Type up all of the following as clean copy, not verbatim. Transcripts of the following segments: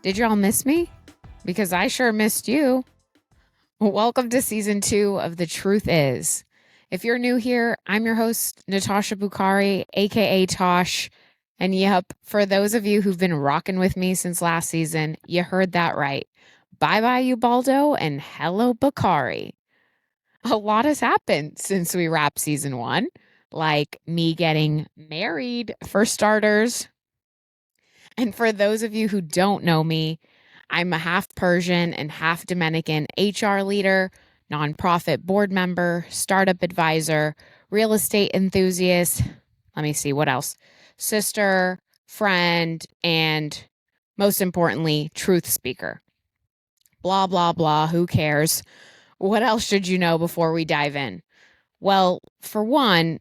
Did y'all miss me? Because I sure missed you. Welcome to season 2 of The Truth Is. If you're new here, I'm your host, Tash Bukhari, aka Tosh. And yep, for those of you who've been rocking with me since last season, you heard that right. Bye bye, Ubaldo, and hello, Bukhari. A lot has happened since we wrapped season 1, like me getting married, for starters. And for those of you who don't know me, I'm a half Persian and half Dominican HR leader, nonprofit board member, startup advisor, real estate enthusiast. Let me see what else. Sister, friend, and most importantly, truth speaker. Blah, blah, blah. Who cares? What else should you know before we dive in? Well, for one,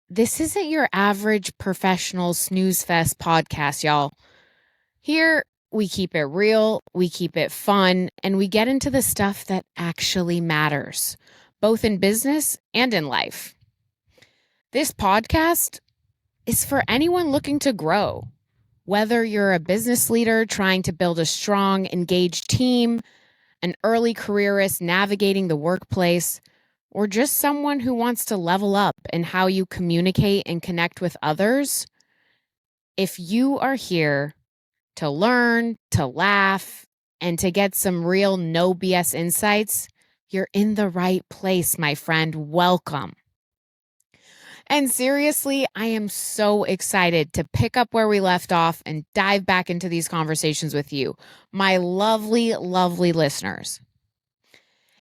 this isn't your average professional snooze fest podcast, y'all. Here, we keep it real, we keep it fun, and we get into the stuff that actually matters, both in business and in life. This podcast is for anyone looking to grow, whether you're a business leader trying to build a strong, engaged team, an early careerist navigating the workplace, or just someone who wants to level up in how you communicate and connect with others. If you are here to learn, to laugh, and to get some real no BS insights, you're in the right place, my friend. Welcome. And seriously, I am so excited to pick up where we left off and dive back into these conversations with you, my lovely, lovely listeners.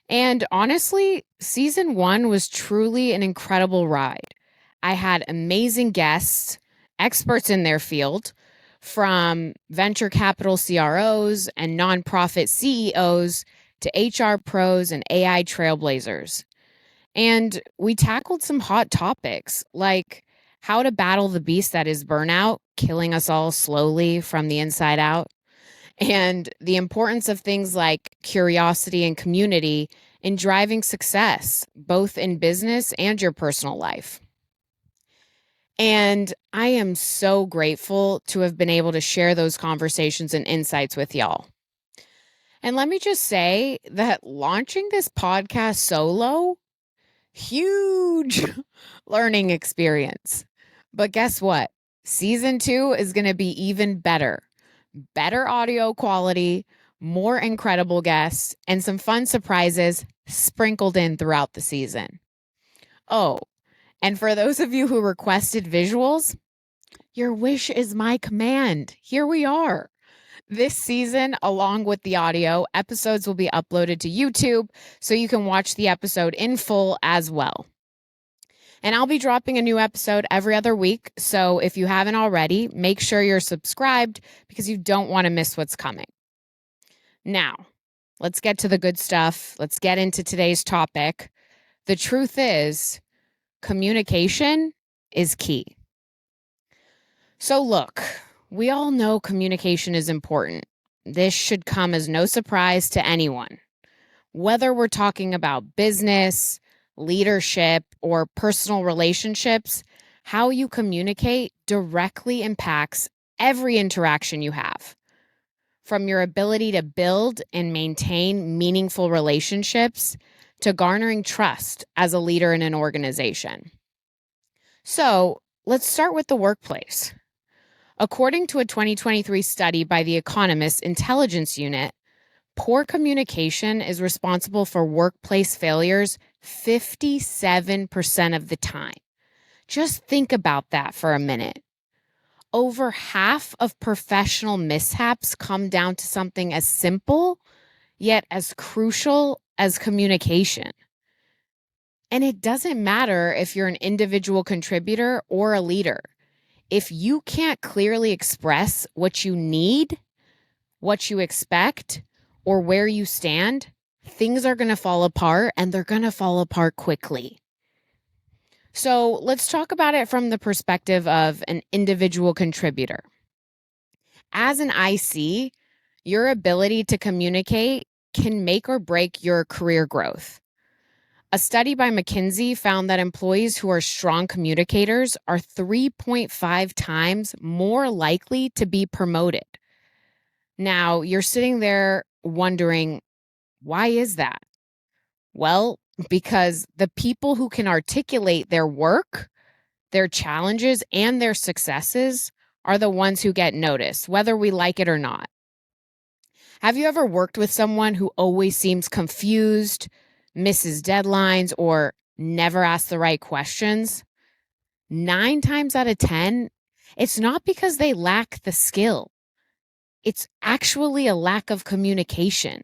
And honestly, season 1 was truly an incredible ride. I had amazing guests, experts in their field, from venture capital CROs and nonprofit CEOs to HR pros and AI trailblazers. And we tackled some hot topics like how to battle the beast that is burnout, killing us all slowly from the inside out, and the importance of things like curiosity and community in driving success, both in business and your personal life. And I am so grateful to have been able to share those conversations and insights with y'all. And let me just say that launching this podcast solo, huge learning experience. But guess what? Season 2 is going to be even better. Better audio quality, more incredible guests, and some fun surprises sprinkled in throughout the season. Oh, and for those of you who requested visuals, your wish is my command. Here we are. This season, along with the audio, episodes will be uploaded to YouTube so you can watch the episode in full as well. And I'll be dropping a new episode every other week. So if you haven't already, make sure you're subscribed because you don't want to miss what's coming. Now, let's get to the good stuff. Let's get into today's topic. The truth is, communication is key. So look, we all know communication is important. This should come as no surprise to anyone. Whether we're talking about business, leadership, or personal relationships, how you communicate directly impacts every interaction you have. From your ability to build and maintain meaningful relationships to garnering trust as a leader in an organization. So let's start with the workplace. According to a 2023 study by the Economist Intelligence Unit, poor communication is responsible for workplace failures 57% of the time. Just think about that for a minute. Over half of professional mishaps come down to something as simple, yet as crucial as communication. And it doesn't matter if you're an individual contributor or a leader. If you can't clearly express what you need, what you expect, or where you stand, things are going to fall apart, and they're going to fall apart quickly. So let's talk about it from the perspective of an individual contributor. As an IC, your ability to communicate can make or break your career growth. A study by McKinsey found that employees who are strong communicators are 3.5 times more likely to be promoted. Now, you're sitting there wondering, why is that? Well, because the people who can articulate their work, their challenges, and their successes are the ones who get noticed, whether we like it or not. Have you ever worked with someone who always seems confused, misses deadlines, or never asks the right questions? 9 times out of 10, it's not because they lack the skill. It's actually a lack of communication.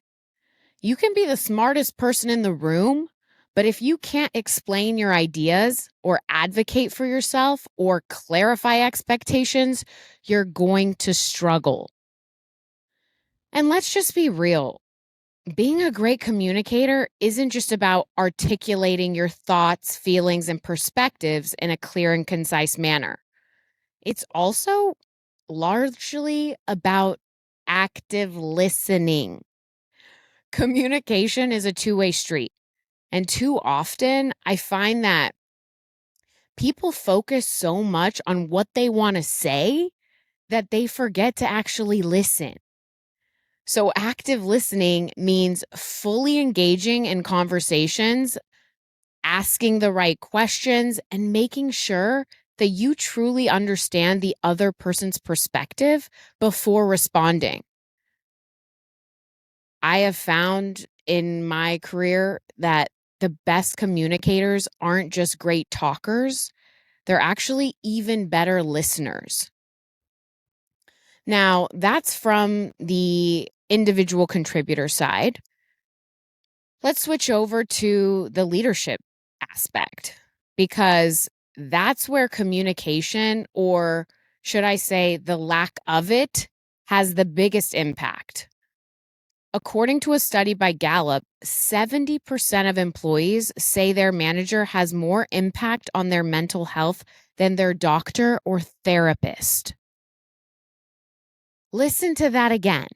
You can be the smartest person in the room, but if you can't explain your ideas or advocate for yourself or clarify expectations, you're going to struggle. And let's just be real. Being a great communicator isn't just about articulating your thoughts, feelings, and perspectives in a clear and concise manner. It's also largely about active listening. Communication is a two-way street. And too often, I find that people focus so much on what they want to say that they forget to actually listen. So, active listening means fully engaging in conversations, asking the right questions, and making sure that you truly understand the other person's perspective before responding. I have found in my career that the best communicators aren't just great talkers, they're actually even better listeners. Now, that's from the individual contributor side. Let's switch over to the leadership aspect because that's where communication, or should I say, the lack of it, has the biggest impact. According to a study by Gallup, 70% of employees say their manager has more impact on their mental health than their doctor or therapist. Listen to that again.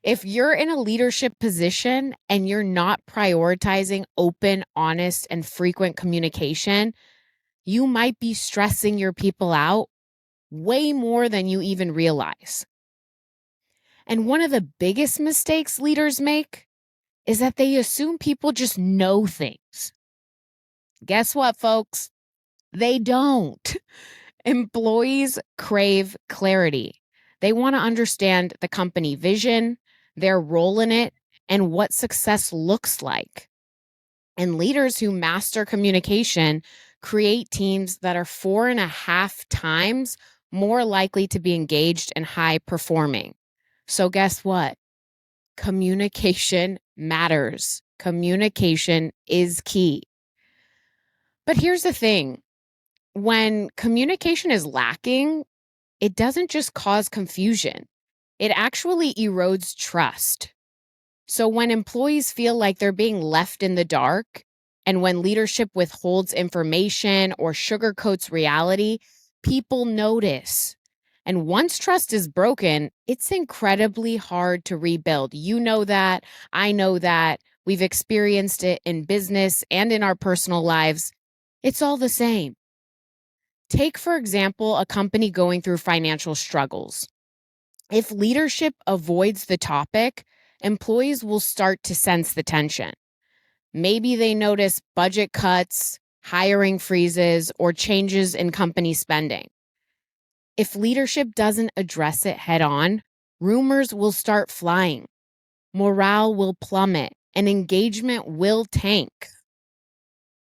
If you're in a leadership position and you're not prioritizing open, honest, and frequent communication, you might be stressing your people out way more than you even realize. And one of the biggest mistakes leaders make is that they assume people just know things. Guess what, folks? They don't. Employees crave clarity. They want to understand the company vision, their role in it, and what success looks like. And leaders who master communication create teams that are 4.5 times more likely to be engaged and high performing. So, guess what? Communication matters. Communication is key. But here's the thing, when communication is lacking, it doesn't just cause confusion, it actually erodes trust. So when employees feel like they're being left in the dark, and when leadership withholds information or sugarcoats reality, people notice. And once trust is broken, it's incredibly hard to rebuild. You know that. I know that. We've experienced it in business and in our personal lives. It's all the same. Take, for example, a company going through financial struggles. If leadership avoids the topic, employees will start to sense the tension. Maybe they notice budget cuts, hiring freezes, or changes in company spending. If leadership doesn't address it head on, rumors will start flying, morale will plummet, and engagement will tank.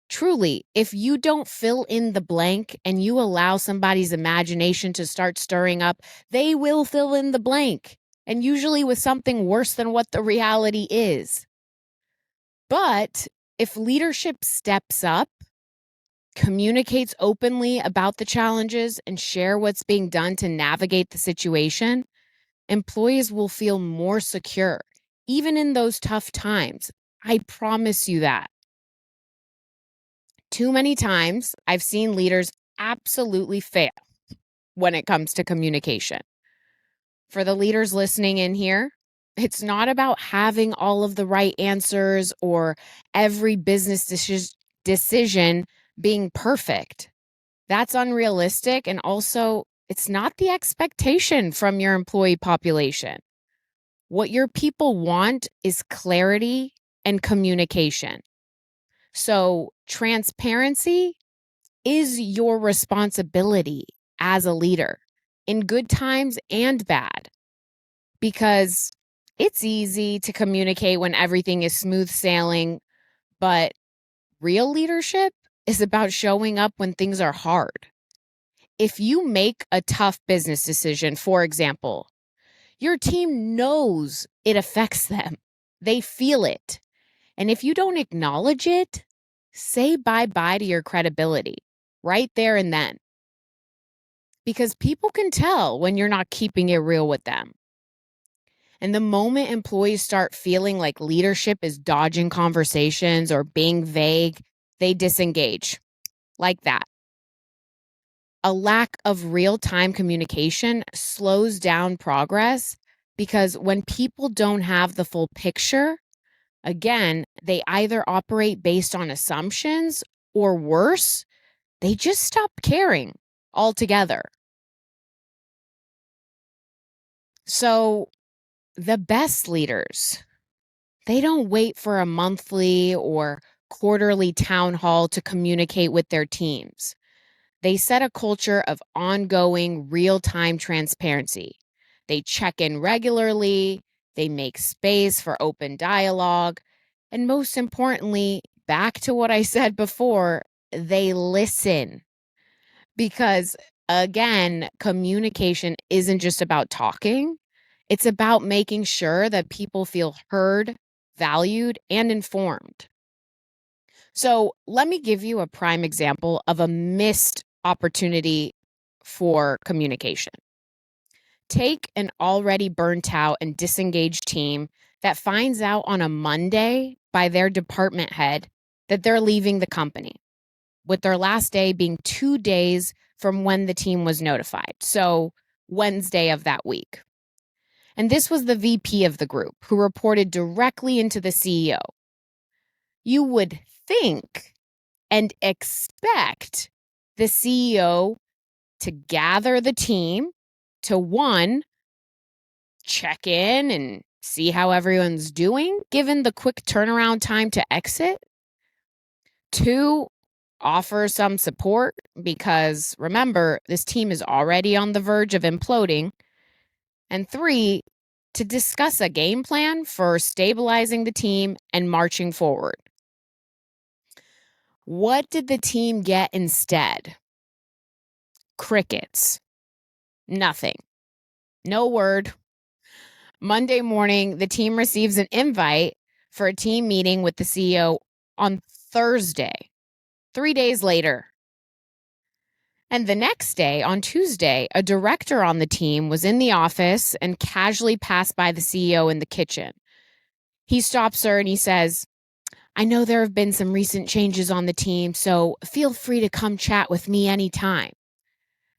Truly, if you don't fill in the blank and you allow somebody's imagination to start stirring up, they will fill in the blank, and usually with something worse than what the reality is. But if leadership steps up, communicates openly about the challenges, and share what's being done to navigate the situation, employees will feel more secure, even in those tough times. I promise you that. Too many times, I've seen leaders absolutely fail when it comes to communication. For the leaders listening in here, it's not about having all of the right answers or every business decision being perfect. That's unrealistic and also It's not the expectation from your employee population. What your people want is clarity and communication. So, transparency is your responsibility as a leader in good times and bad, because it's easy to communicate when everything is smooth sailing, but real leadership is about showing up when things are hard. If you make a tough business decision, for example, your team knows it affects them. They feel it. And if you don't acknowledge it, say bye-bye to your credibility right there and then. Because people can tell when you're not keeping it real with them. And the moment employees start feeling like leadership is dodging conversations or being vague, they disengage like that. A lack of real-time communication slows down progress, because when people don't have the full picture, again, they either operate based on assumptions, or worse, they just stop caring altogether. So the best leaders, they don't wait for a monthly or quarterly town hall to communicate with their teams. They set a culture of ongoing, real-time transparency. They check in regularly, they make space for open dialogue, and most importantly, back to what I said before, they listen. Because again, communication isn't just about talking, it's about making sure that people feel heard, valued, and informed. So let me give you a prime example of a missed opportunity for communication. Take an already burnt out and disengaged team that finds out on a Monday by their department head that they're leaving the company, with their last day being 2 days from when the team was notified. So Wednesday of that week. And this was the VP of the group who reported directly into the CEO. You would think and expect the CEO to gather the team to, one, check in and see how everyone's doing, given the quick turnaround time to exit. Two, offer some support, because remember, this team is already on the verge of imploding. And three, to discuss a game plan for stabilizing the team and marching forward. What did the team get instead? Crickets. Nothing. No word. Monday morning, the team receives an invite for a team meeting with the CEO on Thursday, 3 days later. And the next day, on Tuesday, a director on the team was in the office and casually passed by the CEO in the kitchen. He stops her and he says, "I know there have been some recent changes on the team, so feel free to come chat with me anytime."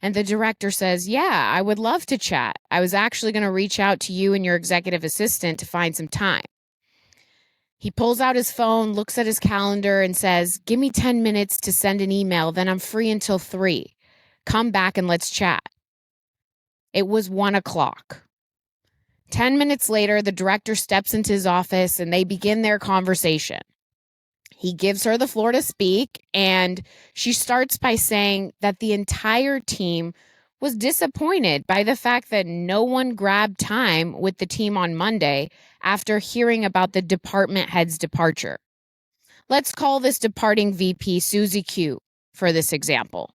And the director says, "Yeah, I would love to chat. I was actually going to reach out to you and your executive assistant to find some time." He pulls out his phone, looks at his calendar, and says, "Give me 10 minutes to send an email, then I'm free until 3. Come back and let's chat." It was 1 o'clock. 10 minutes later, the director steps into his office and they begin their conversation. He gives her the floor to speak, and she starts by saying that the entire team was disappointed by the fact that no one grabbed time with the team on Monday after hearing about the department head's departure. Let's call this departing VP Susie Q for this example.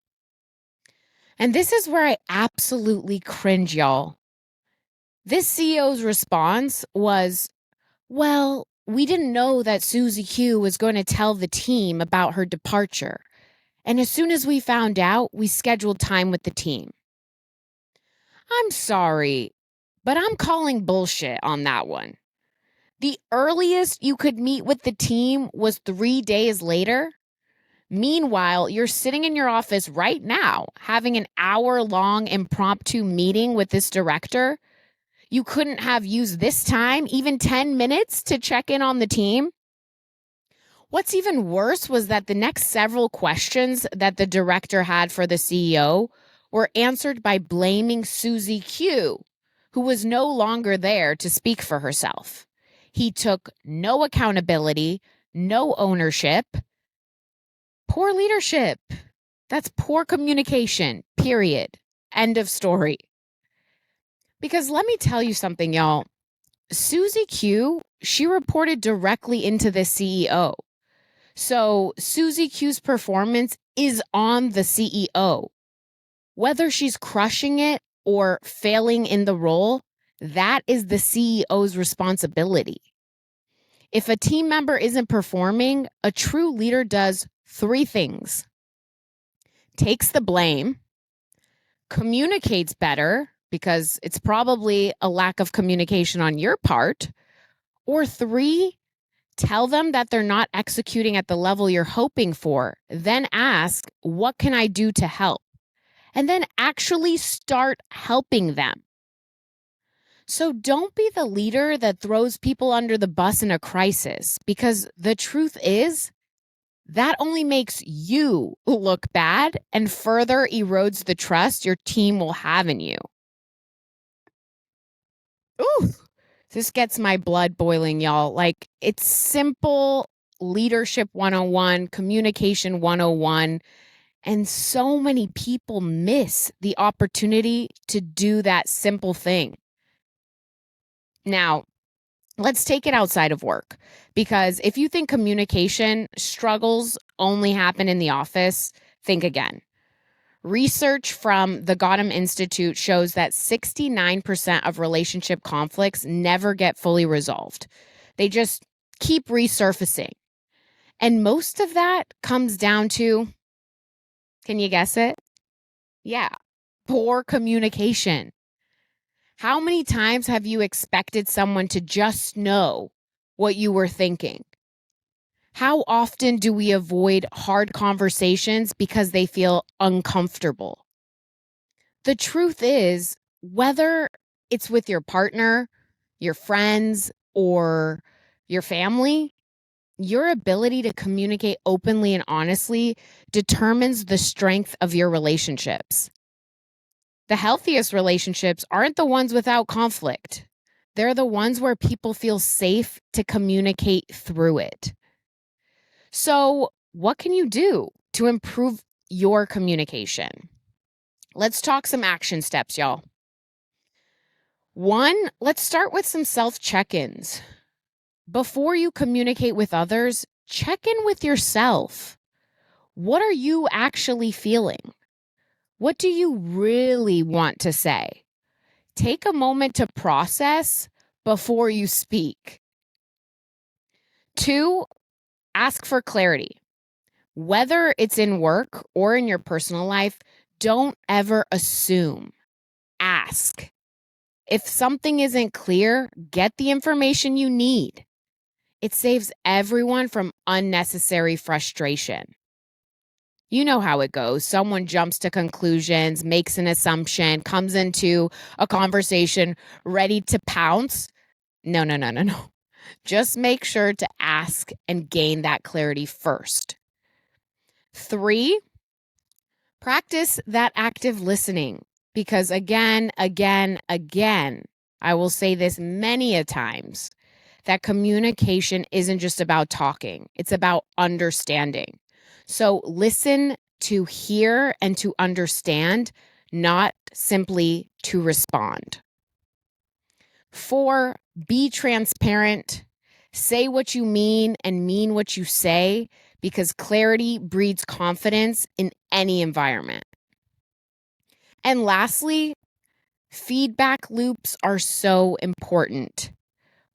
And this is where I absolutely cringe, y'all. This CEO's response was, "Well, we didn't know that Susie Q was going to tell the team about her departure. And as soon as we found out, we scheduled time with the team." I'm sorry, but I'm calling bullshit on that one. The earliest you could meet with the team was 3 days later. Meanwhile, you're sitting in your office right now having an hour-long impromptu meeting with this director. You couldn't have used this time, even 10 minutes, to check in on the team? What's even worse was that the next several questions that the director had for the CEO were answered by blaming Susie Q, who was no longer there to speak for herself. He took no accountability, no ownership. Poor leadership. That's poor communication, period. End of story. Because let me tell you something, y'all. Susie Q, she reported directly into the CEO. So Susie Q's performance is on the CEO. Whether she's crushing it or failing in the role, that is the CEO's responsibility. If a team member isn't performing, a true leader does 3 things: takes the blame, communicates better, because it's probably a lack of communication on your part, or 3, tell them that they're not executing at the level you're hoping for. Then ask, what can I do to help? And then actually start helping them. So don't be the leader that throws people under the bus in a crisis, because the truth is that only makes you look bad and further erodes the trust your team will have in you. Ooh, this gets my blood boiling, y'all. Like, it's simple leadership 101, communication 101. And so many people miss the opportunity to do that simple thing. Now, let's take it outside of work, because if you think communication struggles only happen in the office, think again. Research from the Gotham Institute shows that 69% of relationship conflicts never get fully resolved. They just keep resurfacing. And most of that comes down to, can you guess it? Yeah, poor communication. How many times have you expected someone to just know what you were thinking? How often do we avoid hard conversations because they feel uncomfortable? The truth is, whether it's with your partner, your friends, or your family, your ability to communicate openly and honestly determines the strength of your relationships. The healthiest relationships aren't the ones without conflict. They're the ones where people feel safe to communicate through it. So, what can you do to improve your communication? Let's talk some action steps, y'all. 1, let's start with some self-check-ins. Before you communicate with others, check in with yourself. What are you actually feeling? What do you really want to say? Take a moment to process before you speak. 2, ask for clarity. Whether it's in work or in your personal life, don't ever assume. Ask. If something isn't clear, get the information you need. It saves everyone from unnecessary frustration. You know how it goes. Someone jumps to conclusions, makes an assumption, comes into a conversation ready to pounce. No. Just make sure to ask and gain that clarity first. 3, practice that active listening, because again, I will say this many a times, that communication isn't just about talking. It's about understanding. So listen to hear and to understand, not simply to respond. 4, be transparent. Say what you mean and mean what you say, because clarity breeds confidence in any environment. And lastly, feedback loops are so important.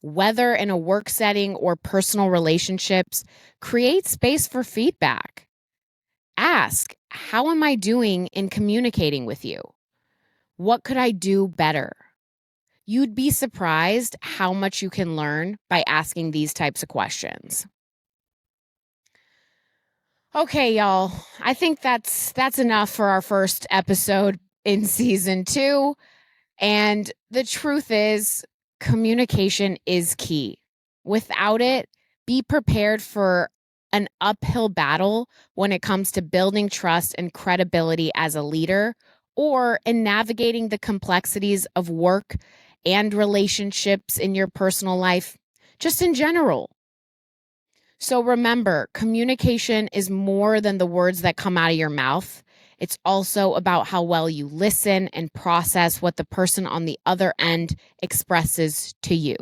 Whether in a work setting or personal relationships, create space for feedback. Ask, how am I doing in communicating with you? What could I do better? You'd be surprised how much you can learn by asking these types of questions. Okay, y'all. I think that's enough for our first episode in season 2. And the truth is, communication is key. Without it, be prepared for an uphill battle when it comes to building trust and credibility as a leader or in navigating the complexities of work and relationships in your personal life, just in general. So remember, communication is more than the words that come out of your mouth. It's also about how well you listen and process what the person on the other end expresses to you.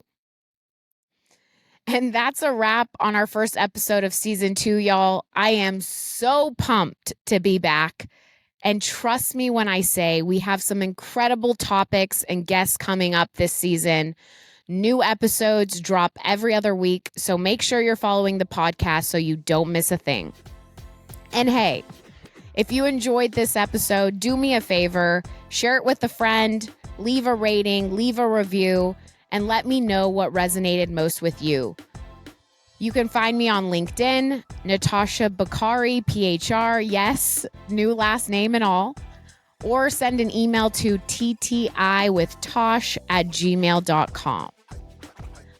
And that's a wrap on our first episode of season 2, y'all. I am so pumped to be back. And trust me when I say we have some incredible topics and guests coming up this season. New episodes drop every other week, so make sure you're following the podcast so you don't miss a thing. And hey, if you enjoyed this episode, do me a favor, share it with a friend, leave a rating, leave a review, and let me know what resonated most with you. You can find me on LinkedIn, Natasha Bukhari, PHR, yes, new last name and all, or send an email to ttiwithtosh@gmail.com.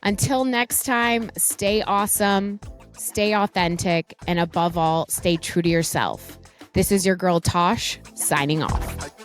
Until next time, stay awesome, stay authentic, and above all, stay true to yourself. This is your girl Tosh, signing off.